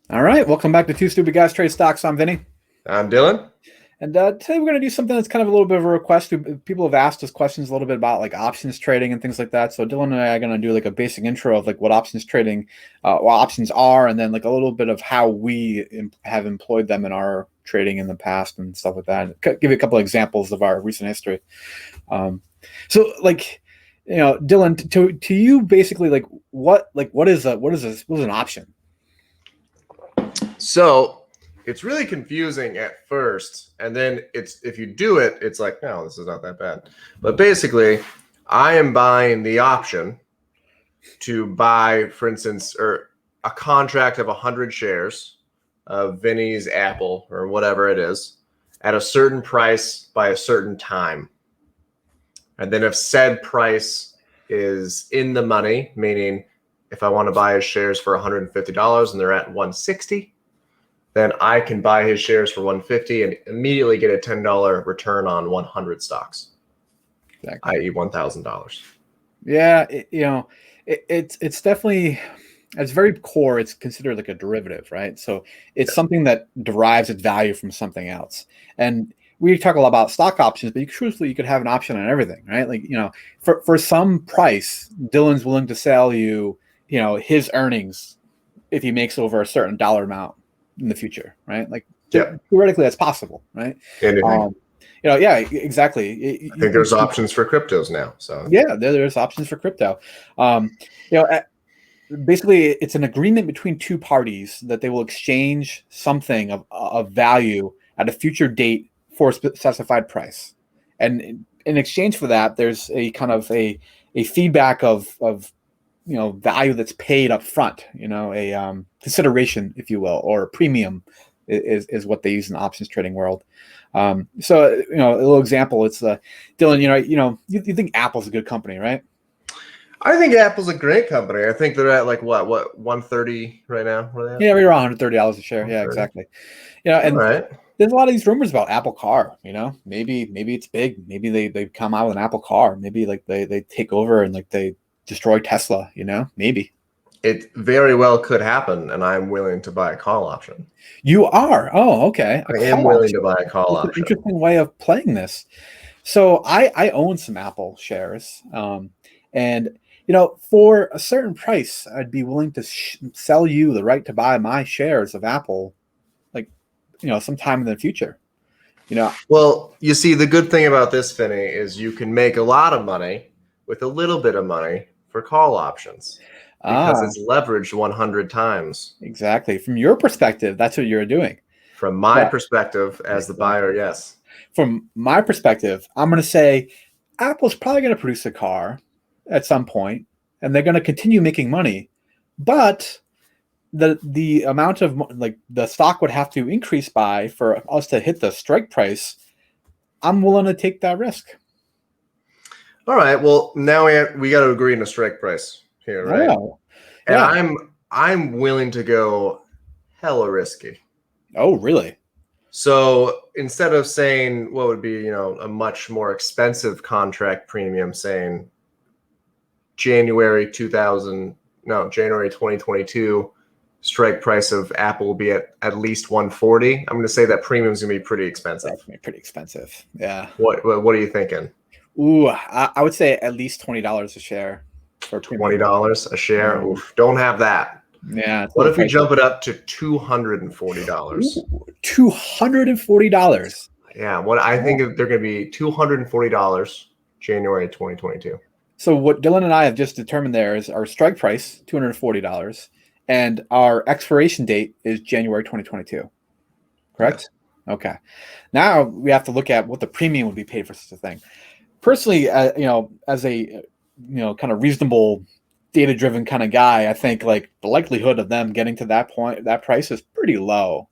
All right, welcome back to Two Stupid Guys Trade Stocks. I'm Vinny, I'm Dylan. and today we're going to do something that's kind of a little bit of a request. People have asked us questions a little bit about like options trading and things like that. So Dylan and I are going to do like a basic intro of like what options trading, what options are, and then like a little bit of how we have employed them in our trading in the past and stuff like that. Give you a couple of examples of our recent history. Um, so like, Dylan, to you, basically, what is an option? So it's really confusing at first, and then if you do it, it's like, no, this is not that bad. But basically, I am buying the option to buy, for instance, or a contract of 100 shares of Vinny's Apple or whatever it is at a certain price by a certain time. And then if said price is in the money, meaning if I want to buy his shares for $150 and they're at 160, then I can buy his shares for 150 and immediately get a $10 return on 100 stocks, Exactly. i.e. $1,000. Yeah, it's definitely it's very core. It's considered like a derivative, right? So it's something that derives its value from something else. And we talk a lot about stock options, but truthfully, you could have an option on everything, right? Like for some price, Dylan's willing to sell you, his earnings if he makes over a certain dollar amount in the future, right? Like Yeah. theoretically, that's possible, right? Anything. Yeah, exactly. I think there's options for cryptos now. So Yeah, there's options for crypto. Um, you know, basically, it's an agreement between two parties that they will exchange something of value at a future date for a specified price, and in exchange for that, there's a kind of a feedback of value that's paid up front. A consideration, if you will, or a premium is what they use in the options trading world. So a little example. It's Dylan. You think Apple's a good company, right? I think Apple's a great company. I think they're at like what 130 right now. Where are they at? Yeah, we're around $130 a share. Yeah, 130. exactly. All And right. there's a lot of these rumors about Apple Car. Maybe it's big. Maybe they come out with an Apple Car. Maybe like they take over and like they destroy Tesla. Maybe It very well could happen, and I'm willing to buy a call option. you are. Oh, okay. A I am call willing to option. buy a call It's an option. interesting way of playing this. So I own some Apple shares, and for a certain price, I'd be willing to sell you the right to buy my shares of Apple, like sometime in the future. You know, Well, you see, the good thing about this, Finney, is you can make a lot of money with a little bit of money for call options because ah, it's leveraged 100 times. exactly. From your perspective, that's what you're doing. From my But perspective as the buyer, exactly. yes. From my perspective, I'm going to say Apple's probably going to produce a car at some point, and they're going to continue making money, but the amount of like the stock would have to increase by for us to hit the strike price. I'm willing to take that risk. All right. Well, now we got to agree on a strike price here, right? Oh, And yeah. I'm willing to go hella risky. Oh, really? So instead of saying what would be, a much more expensive contract premium, saying January 2000, no, January 2022 strike price of Apple will be at least 140. I'm going to say that premium is going to be pretty expensive. That's gonna be pretty expensive. Yeah. What are you thinking? Ooh, I would say at least $20 a share for premium. $20 a share? Yeah, Oof, don't have that. yeah, it's a What little if we pricey. jump it up to $240? Ooh, $240. Yeah, what I think Oh. they're going to be $240 January 2022. So what Dylan and I have just determined there is our strike price, $240, and our expiration date is January 2022. Yes. Correct? Okay. Now we have to look at what the premium would be paid for such a thing. Personally, as a kind of reasonable, data-driven kind of guy, I think like the likelihood of them getting to that point, that price is pretty low.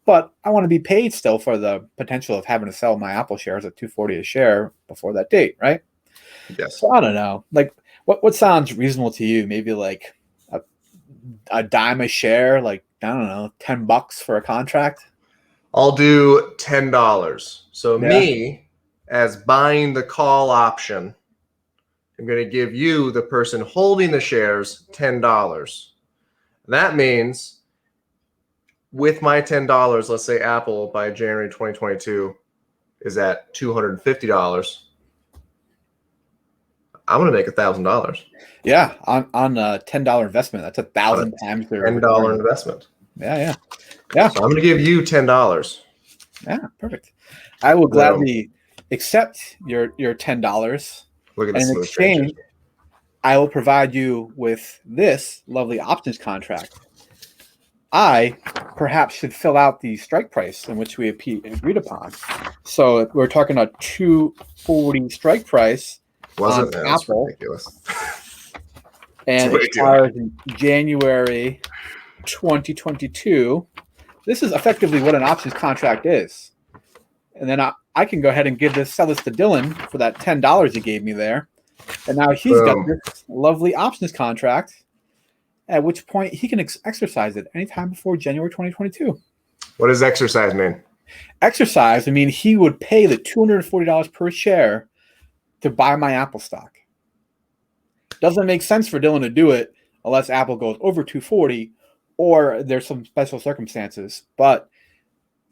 But I want to be paid still for the potential of having to sell my Apple shares at 240 a share before that date, right? Yes. So I don't know. Like, what sounds reasonable to you? Maybe like a, a dime a share, like I don't know, $10 for a contract. I'll do $10. So Yeah. me, as buying the call option, I'm going to give you, the person holding the shares, $10. That means with my $10, let's say Apple by January 2022 is at $250, I'm going to make $1,000. Yeah, on a $10 investment, that's 1,000 times their $10 return. investment. Yeah. So I'm going to give you $10. Yeah, perfect. I will gladly accept your $10. Look at And this in smooth exchange, transition. I will provide you with this lovely options contract. I perhaps should fill out the strike price in which we agreed upon. So we're talking a 240 strike price on That's Apple, ridiculous. and it expires in January 2022. This is effectively what an options contract is. And then I can go ahead and sell this to Dylan for that $10 he gave me there. And now he's got this lovely options contract, at which point he can exercise it anytime before January 2022. What does exercise mean? Exercise, I mean, he would pay the $240 per share to buy my Apple stock. Doesn't make sense for Dylan to do it unless Apple goes over 240 or there's some special circumstances. But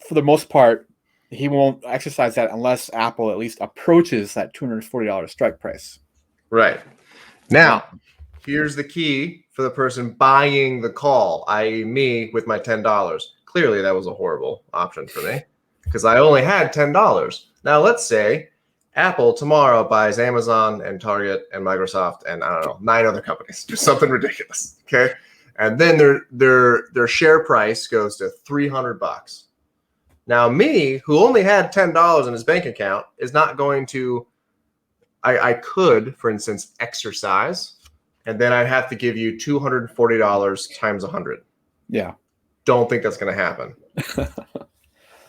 for the most part, he won't exercise that unless Apple at least approaches that $240 strike price. Right. Now, here's the key for the person buying the call, i.e. me with my $10. Clearly, that was a horrible option for me because I only had $10. Now, let's say Apple tomorrow buys Amazon and Target and Microsoft and, I don't know, 9 other companies. Just something ridiculous, okay? And then their share price goes to $300. Now, me, who only had $10 in his bank account, is not going to I could, for instance, exercise, and then I'd have to give you $240 times 100. Yeah. Don't think that's going to happen.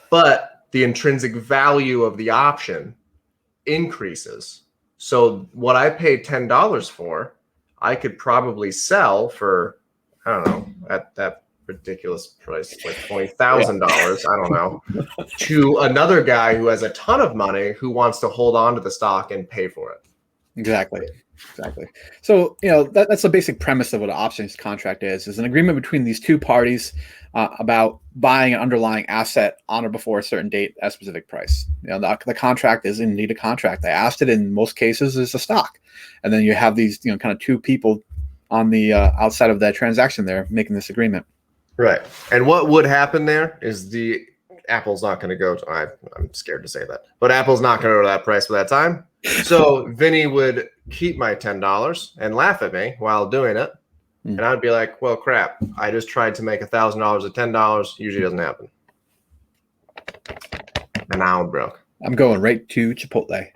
But the intrinsic value of the option increases. So what I paid $10 for, I could probably sell for, I don't know, at that ridiculous price, like $20,000, I don't know, to another guy who has a ton of money who wants to hold on to the stock and pay for it. Exactly. So, that's the basic premise of what an options contract is an agreement between these two parties about buying an underlying asset on or before a certain date at a specific price. The contract is indeed a contract. I asked it in most cases is a stock. And then you have these, kind of two people on the outside of that transaction there making this agreement. Right. And what would happen there is the Apple's not going to go to, I'm scared to say that, but Apple's not going to go to that price for that time. So Vinny would keep my $10 and laugh at me while doing it. And I'd be like, well, crap. I just tried to make $1,000 at $10. Usually doesn't happen. And now I'm broke. I'm going right to Chipotle.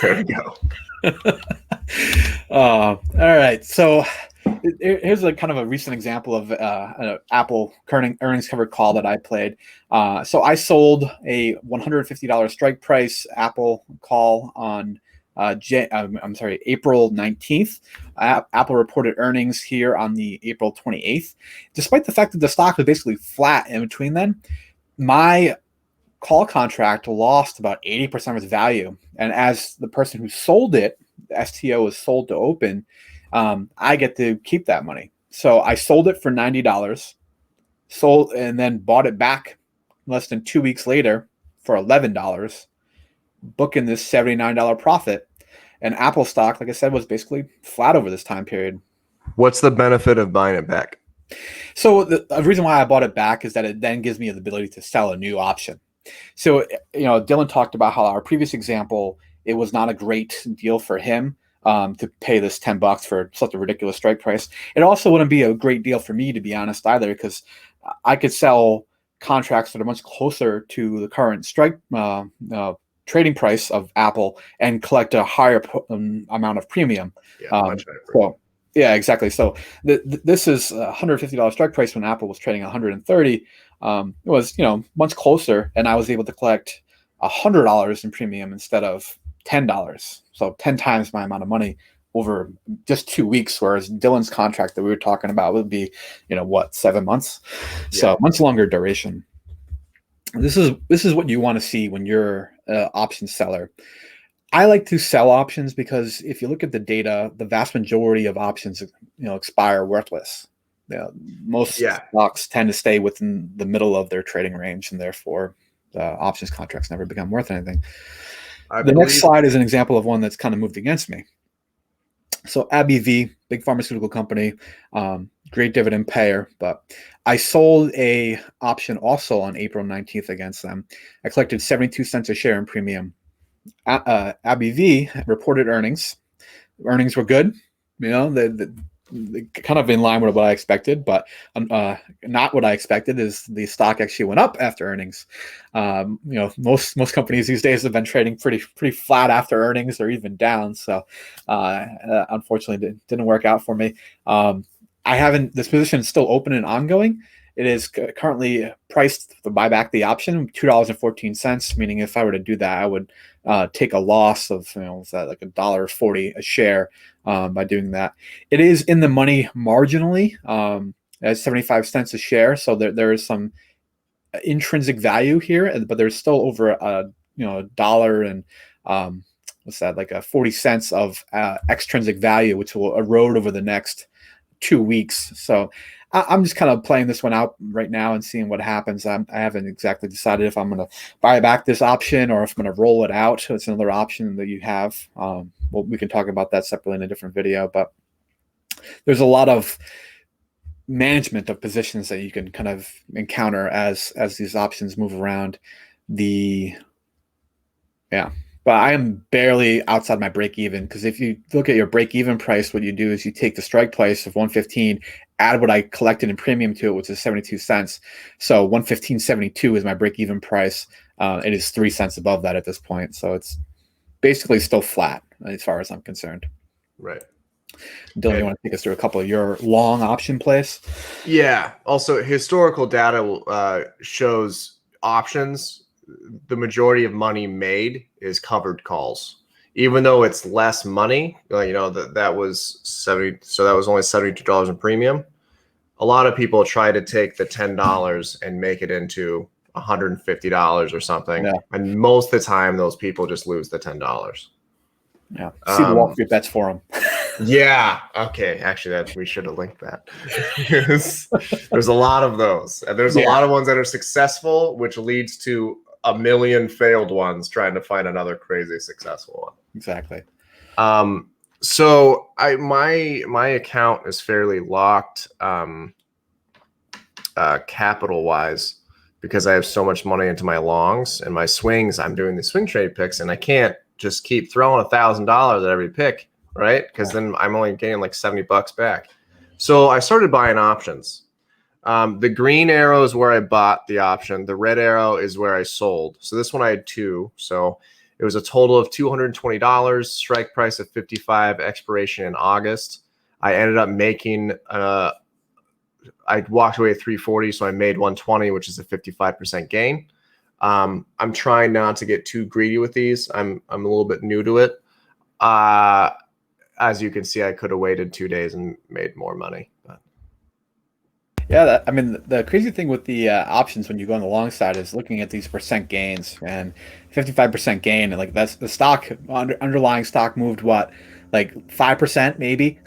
There we go. All right. So here's a kind of a recent example of an Apple earnings covered call that I played. So I sold a $150 strike price Apple call on April 19th. Apple reported earnings here on the April 28th. Despite the fact that the stock was basically flat in between then, my call contract lost about 80% of its value. And as the person who sold it, the STO was sold to open, I get to keep that money. So I sold it for $90, sold and then bought it back less than 2 weeks later for $11, booking this $79 profit. And Apple stock, like I said, was basically flat over this time period. What's the benefit of buying it back? So the reason why I bought it back is that it then gives me the ability to sell a new option. So, Dylan talked about how our previous example, it was not a great deal for him to pay this $10 for such a ridiculous strike price. It also wouldn't be a great deal for me, to be honest, either, because I could sell contracts that are much closer to the current strike trading price of Apple and collect a higher amount of premium. Yeah, much better. Yeah, exactly. So this is a $150 strike price when Apple was trading $130. It was, much closer, and I was able to collect $100 in premium instead of $10. So 10 times my amount of money over just 2 weeks, whereas Dylan's contract that we were talking about would be, 7 months? Yeah. So much longer duration. This is what you want to see when you're an option seller. I like to sell options because if you look at the data, the vast majority of options, expire worthless. most Yeah. stocks tend to stay within the middle of their trading range, and therefore options contracts never become worth anything. The next slide is an example of one that's kind of moved against me. So AbbVie, big pharmaceutical company, great dividend payer, but I sold a option also on April 19th against them. I collected 72 cents a share in premium. AbbVie reported earnings. Earnings were good, they kind of in line with what I expected, but not what I expected is the stock actually went up after earnings. Most companies these days have been trading pretty flat after earnings or even down. So unfortunately, it didn't work out for me. This position is still open and ongoing. It is currently priced to buy back the option $2.14, meaning if I were to do that, I would take a loss of what's that, like $1.40 a share by doing that. It is in the money marginally at 75 cents a share, so there is some intrinsic value here, but there's still over a dollar and what's that, like a 40 cents of extrinsic value, which will erode over the next 2 weeks. So I'm just kind of playing this one out right now and seeing what happens. I haven't exactly decided if I'm going to buy back this option or if I'm going to roll it out. So it's another option that you have. Well, we can talk about that separately in a different video, but there's a lot of management of positions that you can kind of encounter as these options move around. But I am barely outside my break even, because if you look at your break even price, what you do is you take the strike price of 115, add what I collected in premium to it, which is 72 cents. So 115.72 is my break even price. It is 3 cents above that at this point. So it's basically still flat as far as I'm concerned. Right. Dylan, you want to take us through a couple of your long option plays? Yeah. Also, historical data shows options. The majority of money made is covered calls, even though it's less money. That was 70. So that was only $72 in premium. A lot of people try to take the $10 and make it into $150 or something. Yeah. And most of the time, those people just lose the $10. Yeah. See the Wall Street Bets forum. Yeah. Okay. Actually, we should have linked that. There's a lot of those. And there's a lot of ones that are successful, which leads to a million failed ones trying to find another crazy successful one. Exactly. So my account is fairly locked capital wise, because I have so much money into my longs and my swings. I'm doing the swing trade picks, and I can't just keep throwing $1,000 at every pick, right? Because then I'm only getting like $70 back. So I started buying options. The green arrow is where I bought the option. The red arrow is where I sold. So this one I had two. So it was a total of $220, strike price of 55, expiration in August. I ended up making, I walked away at 340, so I made 120, which is a 55% gain. I'm trying not to get too greedy with these. I'm a little bit new to it. As you can see, I could have waited 2 days and made more money. But. Yeah, the crazy thing with the options when you go on the long side is looking at these percent gains, and 55% gain, and like that's the stock underlying stock moved what, like 5% maybe,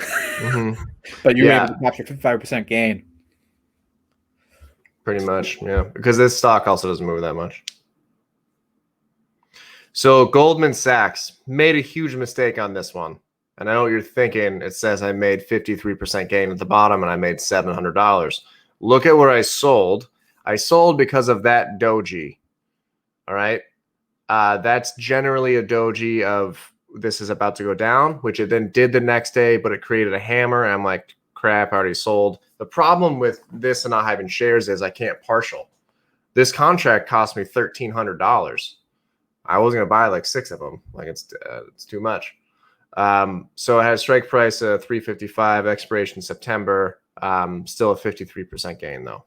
but you were able to capture 55% gain. Pretty much, yeah, because this stock also doesn't move that much. So Goldman Sachs made a huge mistake on this one. And I know what you're thinking. It says I made 53% gain at the bottom and I made $700. Look at where I sold. I sold because of that doji. All right. That's generally a doji of this is about to go down, which it then did the next day, but it created a hammer. And I'm like, crap, I already sold. The problem with this and not having shares is I can't partial. This contract cost me $1,300. I was going to buy like 6 of them. Like it's too much. So it has strike price of 355, expiration September. Still a 53% gain though.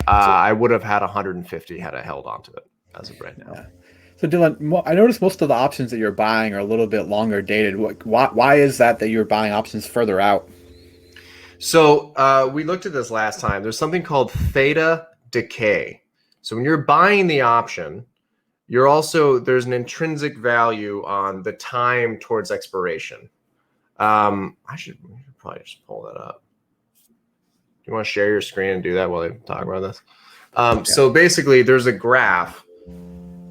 I would have had 150 had I held on to it as of right now. Yeah. So Dylan, I noticed most of the options that you're buying are a little bit longer dated. Why is that you're buying options further out? So we looked at this last time. There's something called theta decay. So when you're buying the option, there's an intrinsic value on the time towards expiration. We should probably just pull that up. you want to share your screen and do that while I talk about this? So basically, there's a graph,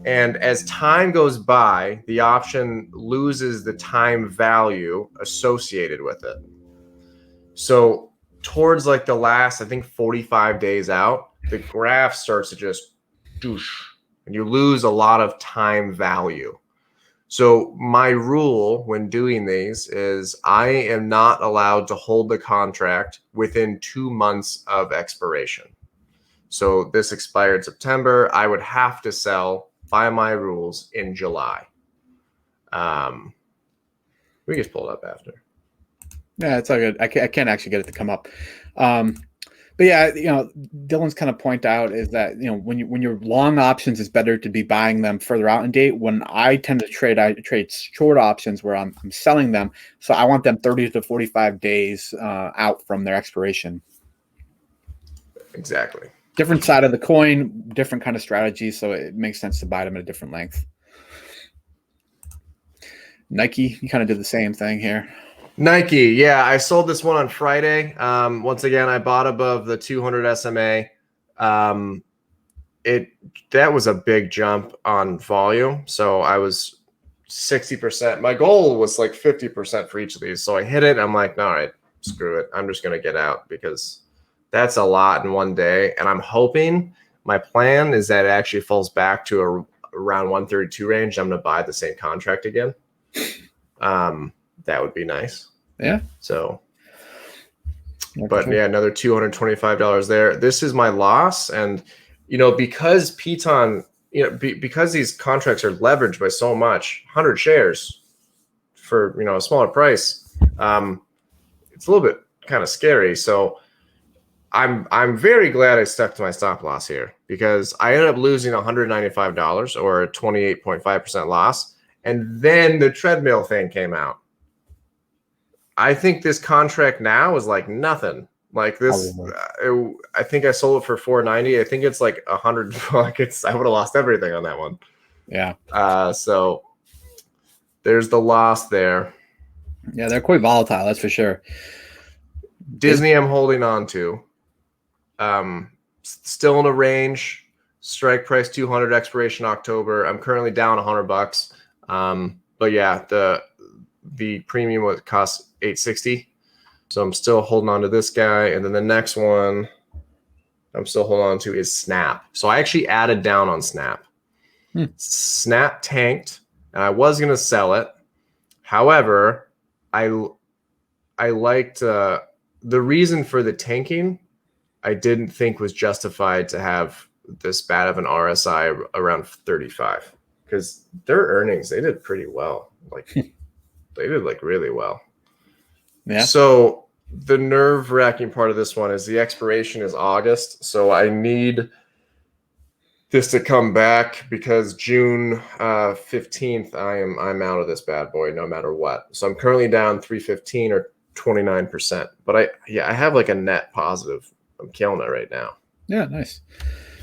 and as time goes by, the option loses the time value associated with it. So towards like the last, I think 45 days out, the graph starts to just doosh, and you lose a lot of time value. So my rule when doing these is I am not allowed to hold the contract within 2 months of expiration. So this expired September. I would have to sell by my rules in July. We just pull it up after. Yeah, it's all good. I can't actually get it to come up. But yeah, Dylan's kind of point out is that, when you're long options, it's better to be buying them further out in date. When I tend to trade, I trade short options where I'm selling them. So I want them 30 to 45 days out from their expiration. Exactly. Different side of the coin, different kind of strategy. So it makes sense to buy them at a different length. Nike, you kind of did the same thing here. Nike, yeah, I sold this one on Friday. Once again, I bought above the 200 SMA. That was a big jump on volume, so I was 60%. My goal was like 50% for each of these, so I hit it. I'm like, all right, screw it. I'm just gonna get out because that's a lot in one day, and I'm hoping. My plan is that it actually falls back to around 132 range. I'm gonna buy the same contract again. That would be nice. Yeah. So, but yeah, another $225 there. This is my loss. And, because Piton, because these contracts are leveraged by so much, 100 shares for, a smaller price, it's a little bit kind of scary. So I'm very glad I stuck to my stop loss here because I ended up losing $195 or a 28.5% loss. And then the treadmill thing came out. I think this contract now is like nothing. Like this, I think I sold it for $490. I think it's like $100. I would have lost everything on that one. Yeah. So there's the loss there. Yeah, they're quite volatile. That's for sure. Disney, I'm holding on to. Still in a range. Strike price 200. Expiration October. I'm currently down $100. But yeah, the premium would cost $860. So I'm still holding on to this guy. And then the next one I'm still holding on to is Snap. So I actually added down on Snap. Snap tanked, and I was going to sell it. However, I liked the reason for the tanking I didn't think was justified to have this bad of an RSI around 35. Because their earnings, they did pretty well. Like they did like really well. Yeah. So the nerve-wracking part of this one is the expiration is August. So I need this to come back because June 15th, I'm out of this bad boy no matter what. So I'm currently down 315 or 29%. But I have like a net positive. I'm killing it right now. Yeah, nice.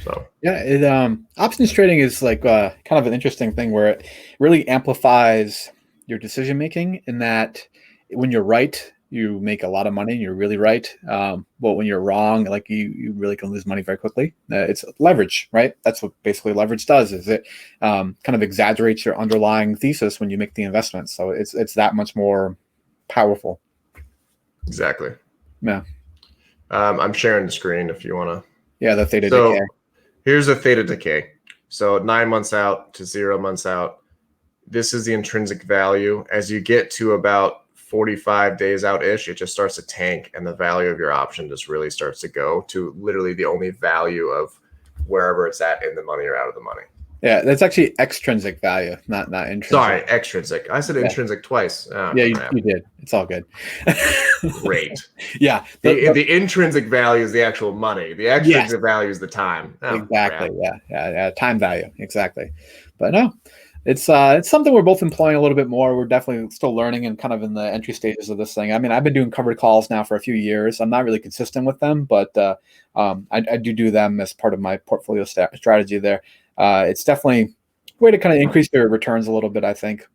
So yeah, options trading is like kind of an interesting thing where it really amplifies your decision making in that when you're right, you make a lot of money and you're really right. But when you're wrong, like you really can lose money very quickly. It's leverage, right? That's what basically leverage does is it kind of exaggerates your underlying thesis when you make the investment. So it's that much more powerful. Exactly. Yeah. I'm sharing the screen if you want to. Yeah, the theta decay. Here's a theta decay. So 9 months out to 0 months out. This is the intrinsic value. As you get to about 45 days out-ish, it just starts to tank, and the value of your option just really starts to go to literally the only value of wherever it's at in the money or out of the money. Yeah, that's actually extrinsic value, not intrinsic. Sorry, extrinsic. I said intrinsic twice. Oh, yeah, you did. It's all good. Great. Yeah. The intrinsic value is the actual money. The extrinsic value is the time. Oh, exactly. Crap. Yeah. Time value. Exactly. But no, it's something we're both employing a little bit more. We're definitely still learning and kind of in the entry stages of this thing. I mean, I've been doing covered calls now for a few years. I'm not really consistent with them, but I do them as part of my portfolio strategy there. It's definitely a way to kind of increase your returns a little bit, I think.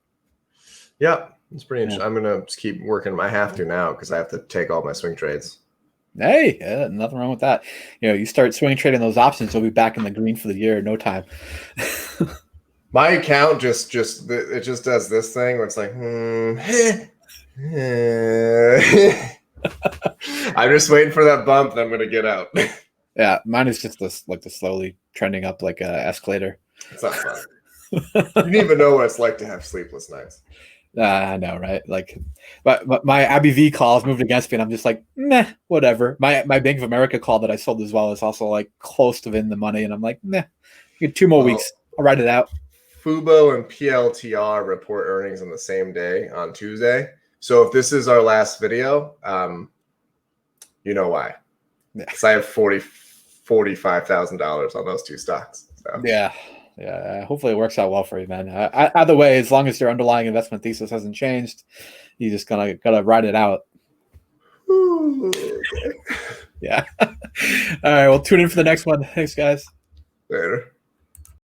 Yeah, it's pretty interesting. I'm going to keep working. I have to now because I have to take all my swing trades. Hey, yeah, nothing wrong with that. You start swing trading those options, you'll be back in the green for the year in no time. My account just it just does this thing where it's like, I'm just waiting for that bump. Then I'm gonna get out. Yeah, mine is just this like the slowly trending up like a escalator. It's not fun. You didn't even know what it's like to have sleepless nights. I know, right? Like, but my Abby V calls moved against me, and I'm just like, meh, whatever. My Bank of America call that I sold as well is also like close to in the money, and I'm like, meh, get 2 more weeks. I'll ride it out. Fubo and PLTR report earnings on the same day on Tuesday. So if this is our last video, you know why? Because I have $45,000 on those two stocks. So. Yeah. Hopefully it works out well for you, man. Either way, as long as your underlying investment thesis hasn't changed, you just gotta ride it out. Ooh, okay. Yeah. All right. Well, tune in for the next one. Thanks, guys. Later.